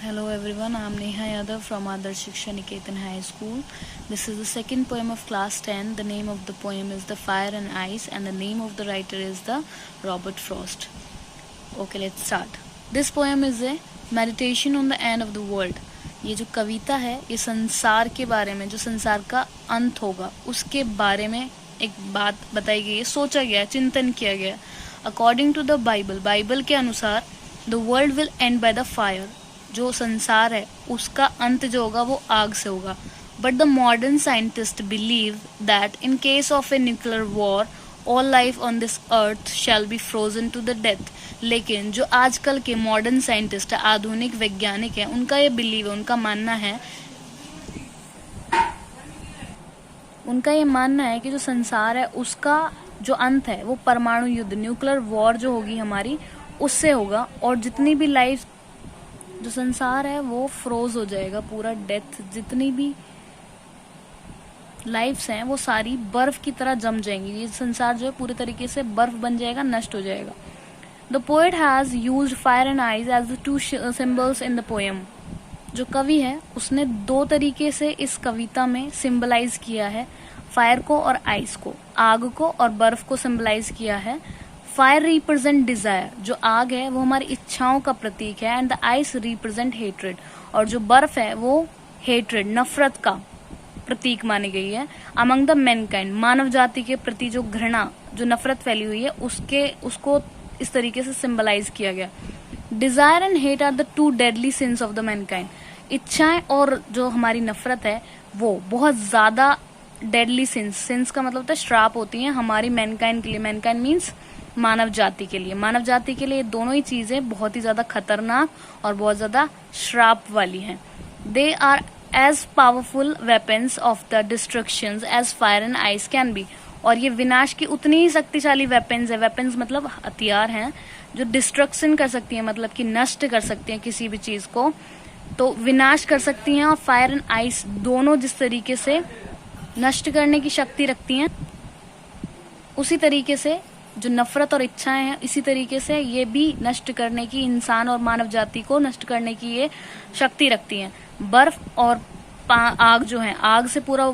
Hello everyone, I am Neha Yadav from Adarsh Shiksha Niketan High School. This is the second poem of class 10. The name of the poem is The Fire and Ice and the name of the writer is the Robert Frost. Okay, let's start. This poem is a meditation on the end of the world. ये जो कविता है ये संसार के बारे में, जो संसार का अंत होगा उसके बारे में एक बात बताई गई है, सोचा गया, चिंतन किया गया. अकॉर्डिंग टू द बाइबल के अनुसार the world will and by the fire. जो संसार है उसका अंत जो होगा वो आग से होगा. But the modern scientist believe that in case of a nuclear war all life on this earth shall be Frozen two the death. लेकिन जो आजकल के मॉडर्न साइंटिस्ट है, आधुनिक वैज्ञानिक है, उनका ये बिलीव है, उनका मानना है कि जो संसार है उसका जो अंत है वो परमाणु युद्ध, न्यूक्लियर वॉर जो होगी हमारी, उससे होगा. और जितनी भी लाइफ, जो संसार है वो फ्रोज हो जाएगा पूरा. डेथ, जितनी भी लाइफ्स हैं वो सारी बर्फ की तरह जम जाएंगी. ये संसार जो है पूरे तरीके से बर्फ बन जाएगा, नष्ट हो जाएगा. The poet has used fire and ice as the two symbols in the poem. जो कवि है उसने दो तरीके से इस कविता में सिंबलाइज किया है, फायर को और आइस को, आग को और बर्फ को सिंबलाइज किया है. फायर रिप्रेजेंट डिजायर, जो आग है वो हमारी इच्छाओं का प्रतीक है, and the ice represent hatred, और जो बर्फ है वो हेट्रेड, नफरत का प्रतीक मानी गई है. अमंग द मैनकाइंड, मानव जाति के प्रति जो घृणा, जो नफरत फैली हुई है उसको इस तरीके से सिंबलाइज किया गया. Desire and hate are the two deadly sins of the mankind. इच्छाएं और जो हमारी नफरत है वो बहुत ज्यादा डेडली सिंस का मतलब होता है श्राप होती हैं हमारी मैनकाइंड के लिए. मैनकाइंड मीन्स मानव जाति के लिए. मानव जाति के लिए दोनों ही चीजें बहुत ही ज्यादा खतरनाक और बहुत ज्यादा श्राप वाली हैं. They are as powerful weapons of the destructions as fire and ice can be. और ये विनाश की उतनी ही शक्तिशाली वेपन्स है. वेपन्स मतलब हथियार हैं जो डिस्ट्रक्शन कर सकती हैं, मतलब कि नष्ट कर सकती हैं किसी भी चीज को, तो विनाश कर सकती हैं. और फायर एंड आइस दोनों जिस तरीके से नष्ट करने की शक्ति रखती हैं, उसी तरीके से जो नफरत और इच्छाएं हैं इसी तरीके से ये भी नष्ट करने की, इंसान और मानव जाति को नष्ट करने की ये शक्ति रखती हैं. बर्फ और आग जो है, आग से पूरा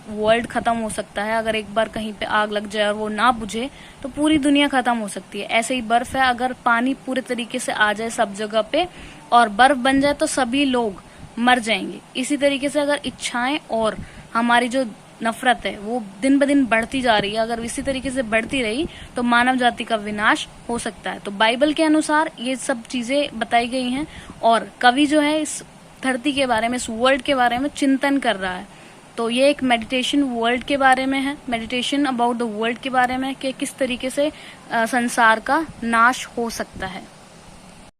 वर्ल्ड खत्म हो सकता है. अगर एक बार कहीं पे आग लग जाए और वो ना बुझे तो पूरी दुनिया खत्म हो सकती है. ऐसे ही बर्फ है, अगर पानी पूरे तरीके से आ जाए सब जगह पे और बर्फ बन जाए तो सभी लोग मर जाएंगे. इसी तरीके से अगर इच्छाएं और हमारी जो नफरत है वो दिन ब दिन बढ़ती जा रही है, अगर इसी तरीके से बढ़ती रही तो मानव जाति का विनाश हो सकता है. तो बाइबल के अनुसार ये सब चीजें बताई गई हैं और कवि जो है इस धरती के बारे में, इस वर्ल्ड के बारे में चिंतन कर रहा है. तो ये एक मेडिटेशन वर्ल्ड के बारे में है, मेडिटेशन अबाउट द वर्ल्ड के बारे में कि किस तरीके से संसार का नाश हो सकता है.